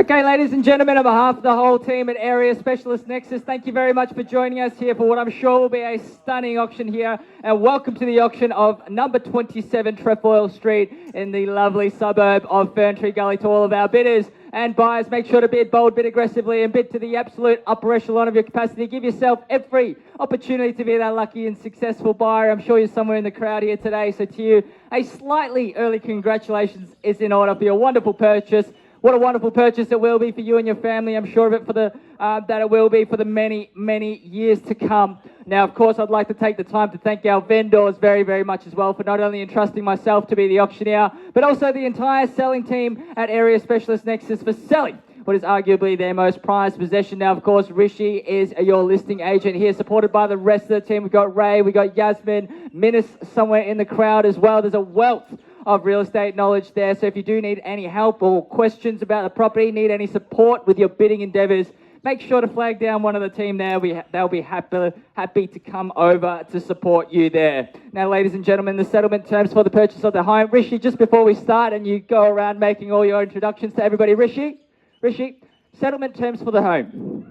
Okay, ladies and gentlemen, on behalf of the whole team at Area Specialist Nexus, thank you very much for joining us here for what I'm sure will be a stunning auction here. And welcome to the auction of number 27 Trefoil Street in the lovely suburb of Ferntree Gully. To all of our bidders and buyers, make sure to bid bold, bid aggressively, and bid to the absolute upper echelon of your capacity. Give yourself every opportunity to be that lucky and successful buyer. I'm sure you're somewhere in the crowd here today, so to you, a slightly early congratulations is in order for your wonderful purchase. What a wonderful purchase it will be for you and your family. I'm sure of it for the that it will be for the many, many years to come. Now, of course, I'd like to take the time to thank our vendors very, very much as well for not only entrusting myself to be the auctioneer, but also the entire selling team at Area Specialist Nexus for selling what is arguably their most prized possession. Now, of course, Rishi is your listing agent here, supported by the rest of the team. We've got Ray, we've got Yasmin, Minas somewhere in the crowd as well. There's a wealth of real estate knowledge there. So if you do need any help or questions about the property, need any support with your bidding endeavours, make sure to flag down one of the team there. They'll be happy to come over to support you there. Now, ladies and gentlemen, the settlement terms for the purchase of the home. Rishi, just before we start and you go around making all your introductions to everybody, Rishi, settlement terms for the home.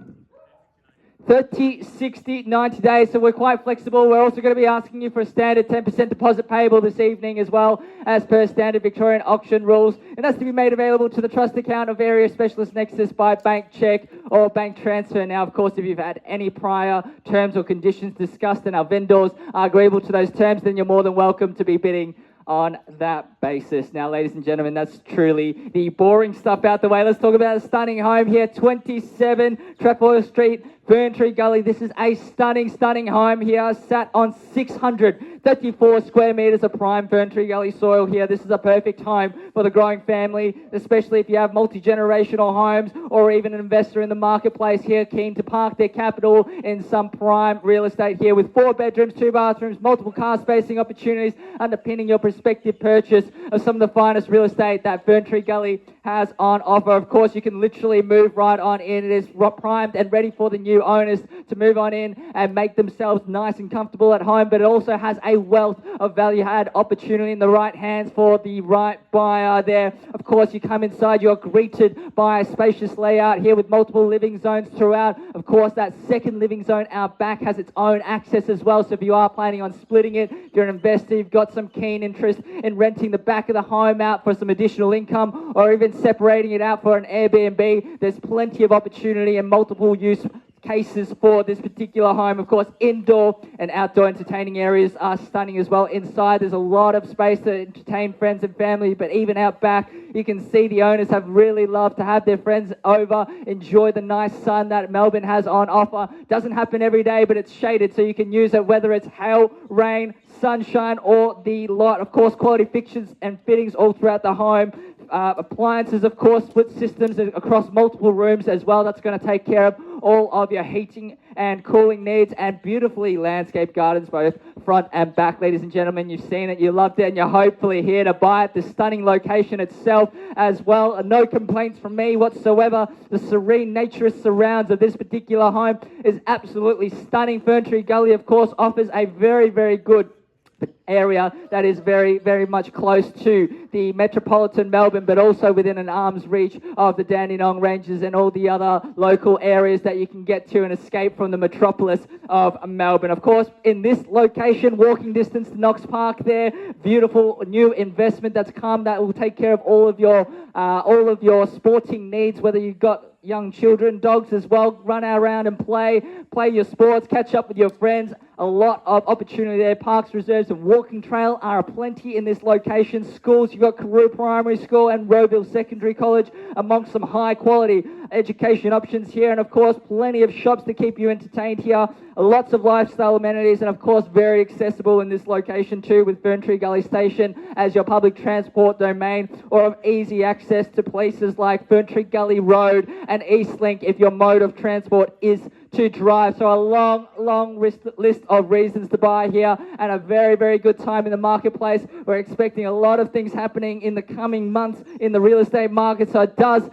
30, 60, 90 days, so we're quite flexible. We're also going to be asking you for a standard 10% deposit payable this evening as well, as per standard Victorian auction rules, and that's to be made available to the trust account of Area Specialist Nexus by bank check or bank transfer. Now, of course, if you've had any prior terms or conditions discussed and our vendors are agreeable to those terms, then you're more than welcome to be bidding on that basis. Now, ladies and gentlemen, that's truly the boring stuff out the way. Let's talk about a stunning home here, 27 Trefoil Street, Ferntree Gully. This is a stunning home here, sat on 634 square metres of prime Ferntree Gully soil here. This is a perfect home for the growing family, especially if you have multi-generational homes or even an investor in the marketplace here keen to park their capital in some prime real estate here with 4 bedrooms, 2 bathrooms, multiple car spacing opportunities, underpinning your prospective purchase of some of the finest real estate that Ferntree Gully has on offer. Of course, you can literally move right on in. It is primed and ready for the new owners to move on in and make themselves nice and comfortable at home, but it also has a wealth of value add opportunity in the right hands for the right buyer there. Of course, you come inside, you're greeted by a spacious layout here with multiple living zones throughout. Of course, that second living zone out back has its own access as well, so if you are planning on splitting it, if you're an investor, you've got some keen interest in renting the back of the home out for some additional income or even separating it out for an Airbnb, there's plenty of opportunity and multiple use cases for this particular home. Of course, indoor and outdoor entertaining areas are stunning as well. Inside, there's a lot of space to entertain friends and family, but even out back, you can see the owners have really loved to have their friends over, enjoy the nice sun that Melbourne has on offer. Doesn't happen every day, but it's shaded, so you can use it whether it's hail, rain, sunshine, or the lot. Of course, quality fixtures and fittings all throughout the home. Appliances, of course, split systems across multiple rooms as well. That's going to take care of all of your heating and cooling needs, and beautifully landscaped gardens both front and back. Ladies and gentlemen, you've seen it, you loved it, and you're hopefully here to buy it. The stunning location itself as well. No complaints from me whatsoever. The serene naturist surrounds of this particular home is absolutely stunning. Ferntree Gully, of course, offers a very, very good area that is very, very much close to the metropolitan Melbourne, but also within an arm's reach of the Dandenong Ranges and all the other local areas that you can get to and escape from the metropolis of Melbourne. Of course, in this location, walking distance to Knox Park there, beautiful new investment that's come that will take care of all of your sporting needs, whether you've got young children, dogs as well, run around and play your sports, catch up with your friends. A lot of opportunity there. Parks, reserves and walking trail are aplenty in this location. Schools, you've got Carew Primary School and Rowville Secondary College amongst some high quality education options here, and of course plenty of shops to keep you entertained here. Lots of lifestyle amenities, and of course very accessible in this location too, with Ferntree Gully Station as your public transport domain, or of easy access to places like Ferntree Gully Road and Eastlink if your mode of transport is to drive. So a long list of reasons to buy here, and a very, very good time in the marketplace. We're expecting a lot of things happening in the coming months in the real estate market, so it does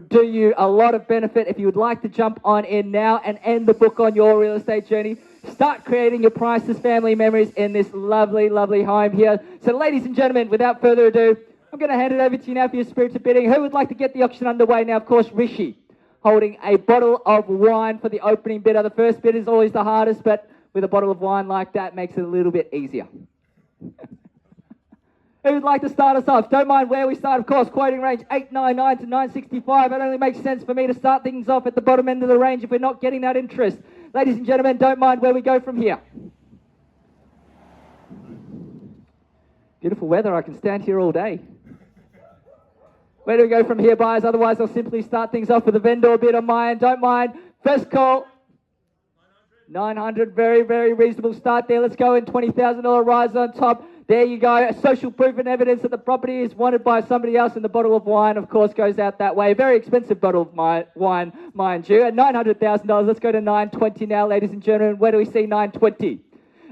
do you a lot of benefit if you would like to jump on in now and end the book on your real estate journey. Start creating your priceless family memories in this lovely, lovely home here. So ladies and gentlemen, without further ado, I'm going to hand it over to you now for your spirited bidding. Who would like to get the auction underway now? Of course, Rishi, holding a bottle of wine for the opening bidder. The first bid is always the hardest, but with a bottle of wine like that makes it a little bit easier. Who would like to start us off? Don't mind where we start, of course. Quoting range 899 to 965. It only makes sense for me to start things off at the bottom end of the range if we're not getting that interest. Ladies and gentlemen, don't mind where we go from here. Beautiful weather. I can stand here all day. Where do we go from here, buyers? Otherwise, I'll simply start things off with a vendor bid on my end. Don't mind. First call. 900. Very, very reasonable start there. Let's go in. $20,000 rise on top. There you go. Social proof and evidence that the property is wanted by somebody else, and the bottle of wine, of course, goes out that way. Very expensive bottle of wine, mind you. At $900,000, let's go to 920 now, ladies and gentlemen. Where do we see 920?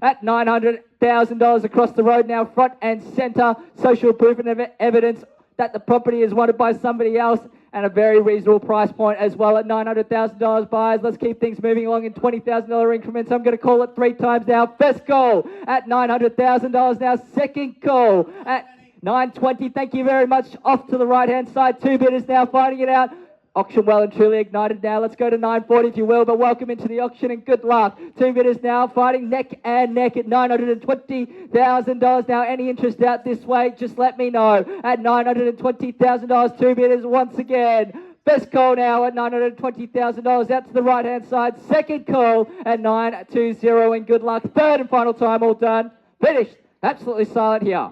At $900,000 across the road now, front and centre. Social proof and evidence that the property is wanted by somebody else, and a very reasonable price point as well at $900,000 buyers. Let's keep things moving along in $20,000 increments. I'm going to call it 3 times now. First call at $900,000 now. Second call at $920. Thank you very much. Off to the right-hand side. 2 bidders now fighting it out. Auction well and truly ignited now. Let's go to 940 if you will, but welcome into the auction and good luck. 2 bidders now fighting neck and neck at $920,000 now. Any interest out this way, just let me know. At $920,000, 2 bidders once again. First call now at $920,000 out to the right-hand side. Second call at 920 and good luck. Third and final time, all done. Finished. Absolutely silent here.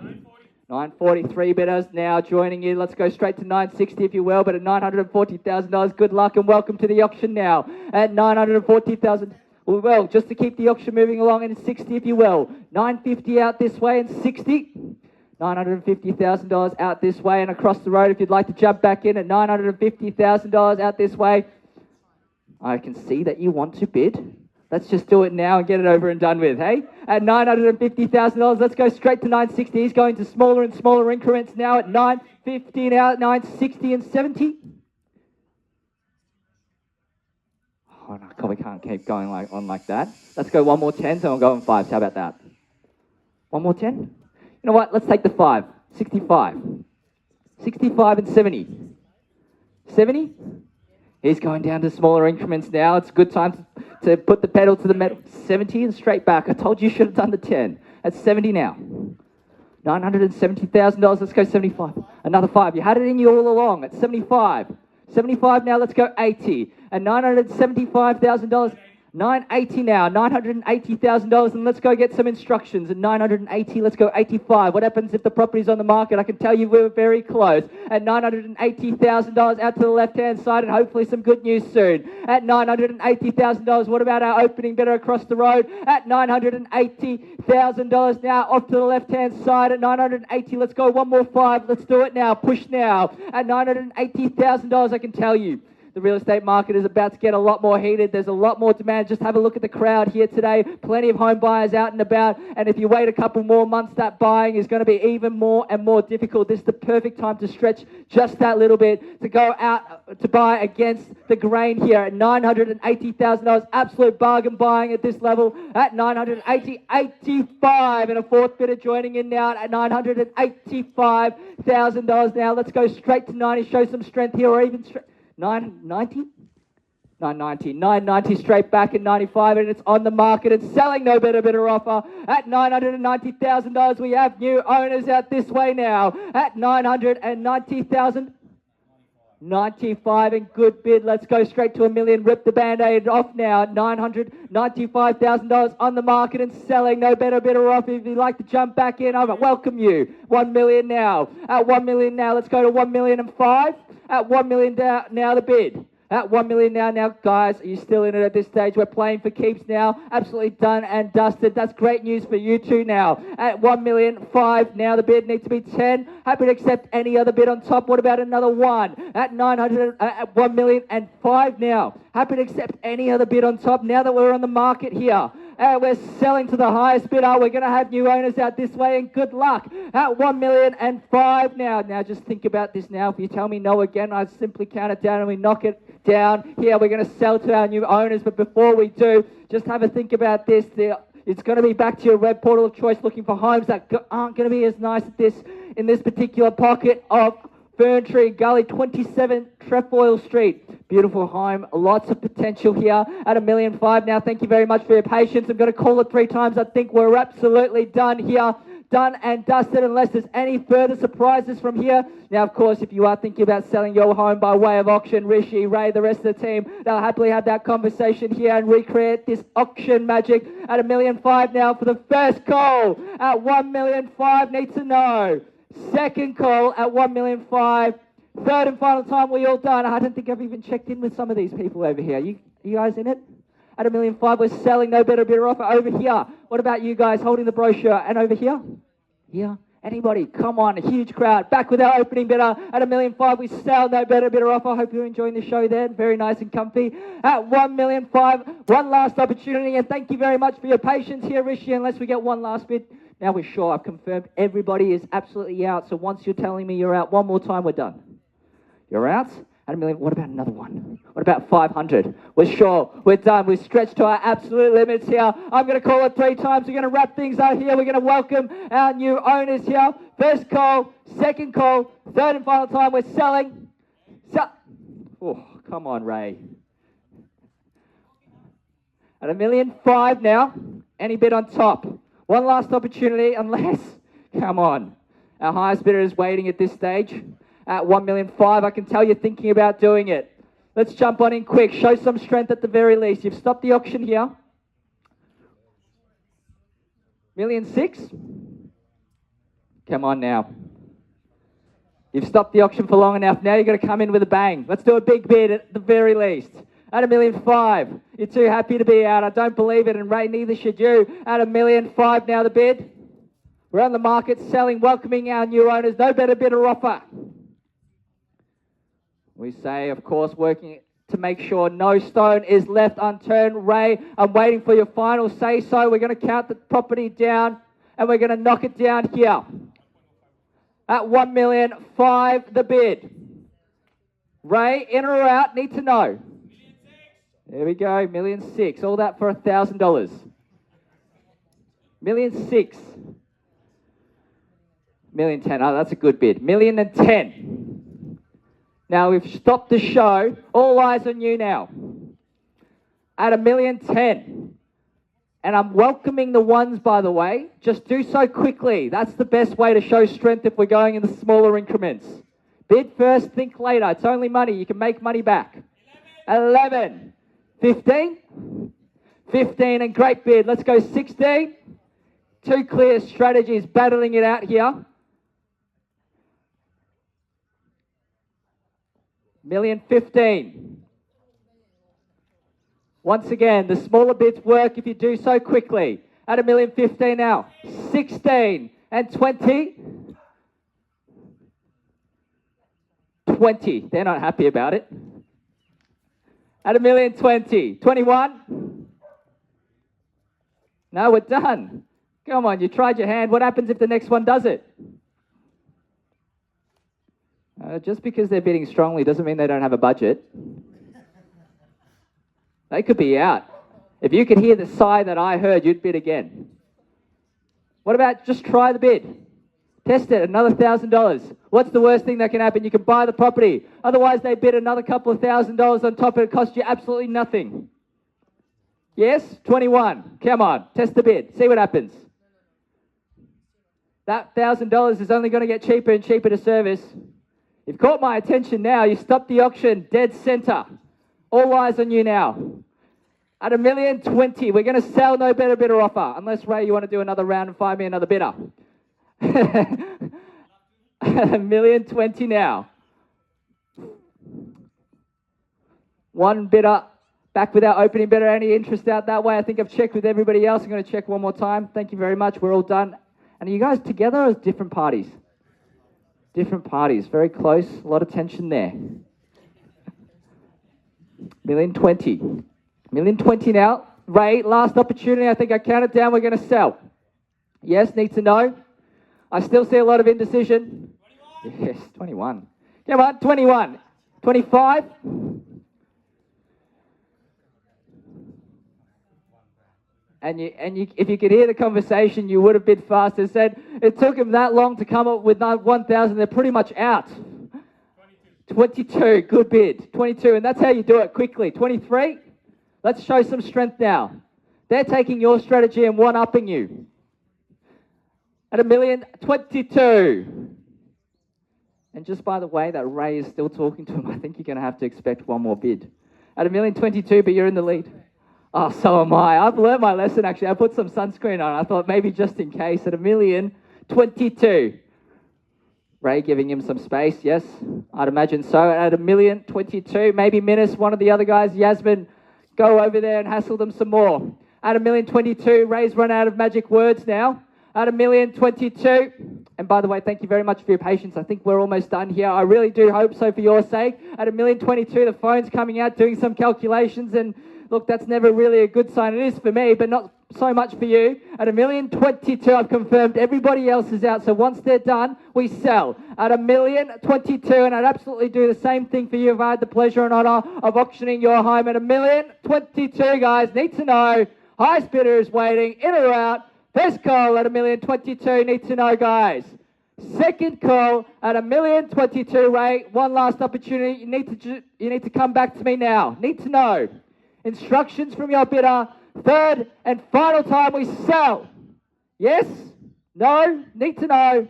943 bidders now joining you. Let's go straight to 960 if you will, but at $940,000, good luck and welcome to the auction now. At $940,000, well, just to keep the auction moving along in 60 if you will. 950 out this way and 60. $950,000 out this way and across the road if you'd like to jump back in at $950,000 out this way. I can see that you want to bid. Let's just do it now and get it over and done with, hey? At $950,000, let's go straight to 960. He's going to smaller and smaller increments now at 950 now, 960 and 70. Oh, no, we can't keep going like that. Let's go one more 10, so I'll go on 5s. How about that? One more 10? You know what? Let's take the 5. 65. 65 and 70. 70? He's going down to smaller increments now. It's a good time to put the pedal to the metal. 70 and straight back. I told you should have done the 10. That's 70 now. $970,000. Let's go 75. Another 5. You had it in you all along. At 75. 75 now. Let's go 80. And $975,000. 980 now, $980,000, and let's go get some instructions. At 980, let's go 85. What happens if the property's on the market? I can tell you we're very close. At $980,000 out to the left-hand side, and hopefully some good news soon. At $980,000, what about our opening bidder across the road? At $980,000 now, off to the left-hand side. At 980, let's go one more 5. Let's do it now. Push now. At $980,000, I can tell you. The real estate market is about to get a lot more heated. There's a lot more demand. Just have a look at the crowd here today. Plenty of home buyers out and about. And if you wait a couple more months, that buying is going to be even more and more difficult. This is the perfect time to stretch just that little bit, to go out to buy against the grain here at $980,000. Absolute bargain buying at this level at $985. And a 4th bidder joining in now at $985,000 now. Let's go straight to 90. Show some strength here, or even 990? 990 straight back at 95, and it's on the market and selling. No better offer at $990,000. We have new owners out this way now at $990,000. 95 and good bid. Let's go straight to $1 million. Rip the band-aid off now at $995,000 on the market and selling. No better off. If you'd like to jump back in, I welcome you. $1 million now. At $1 million now, let's go to $1,000,005. At $1 million now the bid. At $1 million now, guys, are you still in it at this stage? We're playing for keeps now. Absolutely done and dusted. That's great news for you two now. At $1,000,005 now, the bid needs to be 10. Happy to accept any other bid on top. What about another 1? At $1,000,005 now. Happy to accept any other bid on top now that we're on the market here. And we're selling to the highest bidder. We're going to have new owners out this way, and good luck. At $1,000,005 now. Now, just think about this now. If you tell me no again, I simply count it down and we knock it down. Here, we're going to sell to our new owners. But before we do, just have a think about this. The It's going to be back to your red portal of choice, looking for homes that aren't going to be as nice as this in this particular pocket of Ferntree Gully, 27 Trefoil Street. Beautiful home, lots of potential here at $1.5 million now. Thank you very much for your patience. I'm going to call it 3 times. I think we're absolutely done here. Done and dusted, unless there's any further surprises from here. Now, of course, if you are thinking about selling your home by way of auction, Rishi, Ray, the rest of the team, they'll happily have that conversation here and recreate this auction magic at $1.5 million now for the first call at $1.5 million. Need to know. Second call at $1.5 million. Third and final time, we all done. I don't think I've even checked in with some of these people over here. You guys in it? At $1.5 million, we're selling, no better bidder offer over here. What about you guys holding the brochure? And over here? Here? Anybody? Come on, a huge crowd. Back with our opening bidder at $1.5 million. We sell, no better bidder offer. Hope you're enjoying the show there. Very nice and comfy. At $1.5 million, one last opportunity. And thank you very much for your patience here, Rishi. Unless we get one last bid. Now we're sure. I've confirmed everybody is absolutely out. So once you're telling me you're out, one more time, we're done. You're out? At $1 million, what about another one? What about 500? We're sure. We're done. We've stretched to our absolute limits here. I'm going to call it 3 times. We're going to wrap things out here. We're going to welcome our new owners here. First call, second call, third and final time. We're selling. Oh, come on, Ray. At $1.5 million now. Any bid on top? One last opportunity, unless, come on. Our highest bidder is waiting at this stage. At $1.5 million, I can tell you're thinking about doing it. Let's jump on in quick. Show some strength at the very least. You've stopped the auction here. $1.6 million? Come on now. You've stopped the auction for long enough. Now you've got to come in with a bang. Let's do a big bid at the very least. At $1.5 million. You're too happy to be out. I don't believe it, and Ray, neither should you. At $1.5 million now the bid. We're on the market selling, welcoming our new owners. No better bidder offer. We say, of course, working to make sure no stone is left unturned. Ray, I'm waiting for your final say-so. We're going to count the property down, and we're going to knock it down here. At $1.5 million, the bid. Ray, in or out? Need to know. There we go, $1.6 million. All that for $1,000. $1.6 million. $1.10 million. Oh, that's a good bid. $1.10 million. Now, we've stopped the show. All eyes on you now. At $1.10 million. And I'm welcoming the ones, by the way. Just do so quickly. That's the best way to show strength if we're going in the smaller increments. Bid first, think later. It's only money. You can make money back. 11. 15. 15, and great bid. Let's go 16. 2 clear strategies battling it out here. $1.15 million. Once again, the smaller bids work if you do so quickly. At $1.15 million now. 16 and 20. 20. They're not happy about it. At $1.20 million. 21. No, we're done. Come on, you tried your hand. What happens if the next one does it? Just because they're bidding strongly doesn't mean they don't have a budget. They could be out. If you could hear the sigh that I heard, you'd bid again. What about just try the bid? Test it, another $1,000. What's the worst thing that can happen? You can buy the property. Otherwise, they bid another couple of $1,000 on top. It cost you absolutely nothing. Yes? 21. Come on, test the bid. See what happens. That $1,000 is only going to get cheaper and cheaper to service. You've caught my attention now. You stopped the auction dead center. All eyes on you now. At $1.20 million, we're going to sell, no better bidder offer. Unless, Ray, you want to do another round and find me another bidder. $1.20 million now. One bidder back with our opening bidder. Any interest out that way? I think I've checked with everybody else. I'm going to check one more time. Thank you very much. We're all done. And are you guys together or different parties? Different parties. Very close. A lot of tension there. $1.20 million. $1.20 million now. Ray, last opportunity. I think I counted down. We're going to sell. Yes, need to know. I still see a lot of indecision. 21. Yes, 21. Come on, 21. 25. if you could hear the conversation, you would have bid faster. Said it took him that long to come up with 1,000. They're pretty much out. 22, good bid. 22, and that's how you do it quickly. 23, let's show some strength now. They're taking your strategy and one-upping you. At $1,022,000. And just by the way, that Ray is still talking to him. I think you're going to have to expect one more bid. At $1,022,000, but you're in the lead. Oh, so am I. I've learned my lesson, actually. I put some sunscreen on. I thought maybe just in case. At $1,022,000. Ray giving him some space, yes? I'd imagine so. At $1,022,000, maybe Minus, one of the other guys, Yasmin, go over there and hassle them some more. At $1,022,000, Ray's run out of magic words now. At $1,022,000, and by the way, thank you very much for your patience. I think we're almost done here. I really do hope so for your sake. At $1,022,000, the phone's coming out, doing some calculations, and look, that's never really a good sign. It is for me, but not so much for you. At $1,022,000, I've confirmed everybody else is out. So once they're done, we sell. At $1,022,000, and I'd absolutely do the same thing for you if I had the pleasure and honor of auctioning your home. At $1,022,000, guys, need to know. Highest bidder is waiting, in or out. First call at $1,022,000, need to know, guys. Second call at $1,022,000, Ray. One last opportunity. You need to come back to me now. Need to know. Instructions from your bidder. Third and final time we sell. Yes? No? Need to know.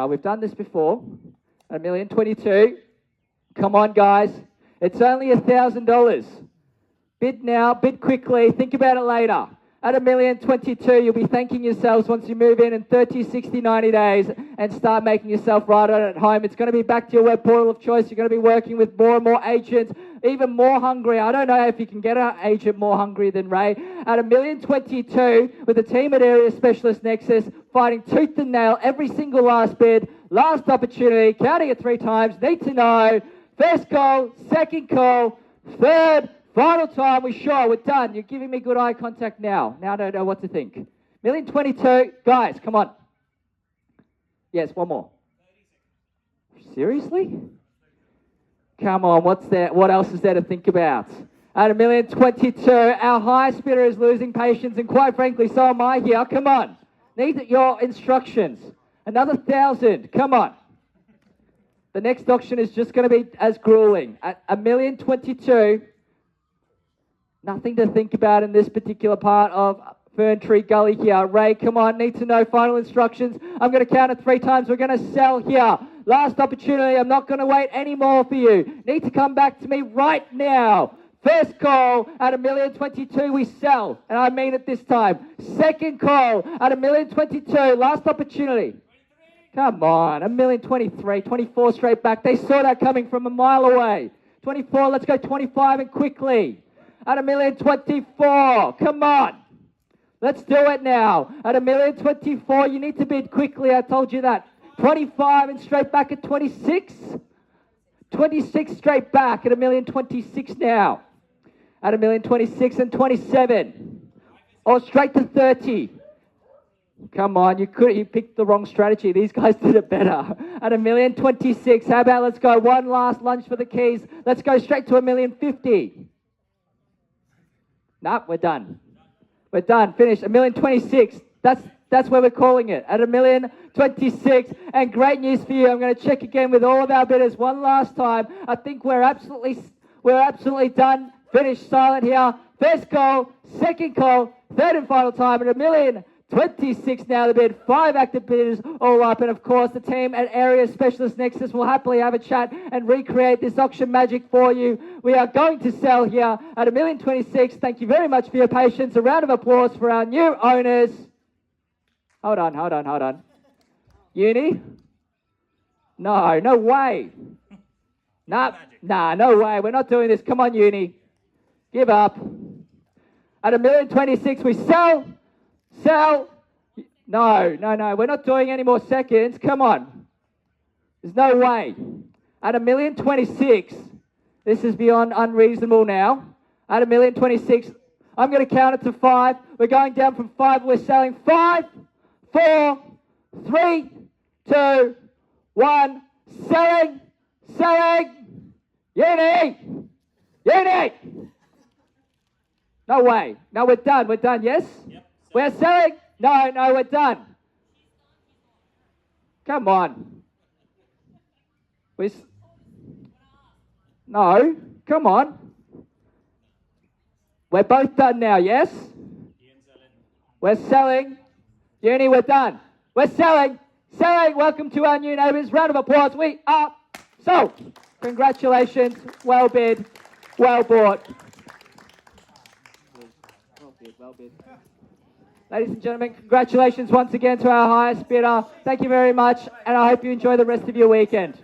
We've done this before. At $1,022,000. Come on, guys. It's only $1,000. Bid now. Bid quickly. Think about it later. At $1,022,000, you'll be thanking yourselves once you move in 30, 60, 90 days and start making yourself right at home. It's going to be back to your web portal of choice. You're going to be working with more and more agents, even more hungry. I don't know if you can get an agent more hungry than Ray. At $1,022,000, with a team at Area Specialist Nexus, fighting tooth and nail every single last bid. Last opportunity, counting it 3 times. Need to know. First call, second call, third. Final time, we're sure, we're done. You're giving me good eye contact now. Now I don't know what to think. $1,022,000, guys, come on. Yes, one more. Seriously? Come on, what's there? What else is there to think about? At $1,022,000, our highest bidder is losing patience, and quite frankly, so am I here. Come on. Need your instructions. Another 1,000, come on. The next auction is just going to be as grueling. At $1,022,000, nothing to think about in this particular part of Ferntree Gully here. Ray, come on, need to know final instructions. I'm going to count it 3 times. We're going to sell here. Last opportunity. I'm not going to wait any more for you. Need to come back to me right now. First call at $1,022,000, we sell. And I mean it this time. Second call at $1,022,000. Last opportunity. Come on, $1,023,000, 24 straight back. They saw that coming from a mile away. 24, let's go 25 and quickly. At $1,024,000, come on. Let's do it now. At $1,024,000, you need to bid quickly, I told you that. 25 and straight back at 26. 26 straight back at $1,026,000 now. At $1,026,000 and 27. Or straight to 30. Come on, you picked the wrong strategy. These guys did it better. At $1,026,000, how about let's go one last lunge for the keys. Let's go straight to $1,050,000. Nope, we're done. We're done. Finished. $1,026,000. That's where we're calling it. At $1,026,000. And great news for you. I'm going to check again with all of our bidders one last time. I think we're absolutely done. Finished. Silent here. First call, second call, third and final time at $1,026,000 now the bid. 5 active bidders all up. And of course, the team at Area Specialist Nexus will happily have a chat and recreate this auction magic for you. We are going to sell here at $1,026,000. Thank you very much for your patience. A round of applause for our new owners. Hold on. Uni? No way. Nah, no way. We're not doing this. Come on, Uni. Give up. At $1,026,000, we sell. No. We're not doing any more seconds. Come on. There's no way. At $1,026,000, this is beyond unreasonable now. At $1,026,000, I'm going to count it to 5. We're going down from 5. We're selling 5, 4, 3, 2, 1. Selling. Uni. No way. No, we're done. We're done, yes? Yep. We're selling? No, we're done. Come on. No, come on. We're both done now, yes? We're selling. Uni, we're done. We're selling. Selling. Welcome to our new neighbours. Round of applause. We are sold. Congratulations. Well bid. Well bought. Well bid. Ladies and gentlemen, congratulations once again to our highest bidder. Thank you very much, and I hope you enjoy the rest of your weekend.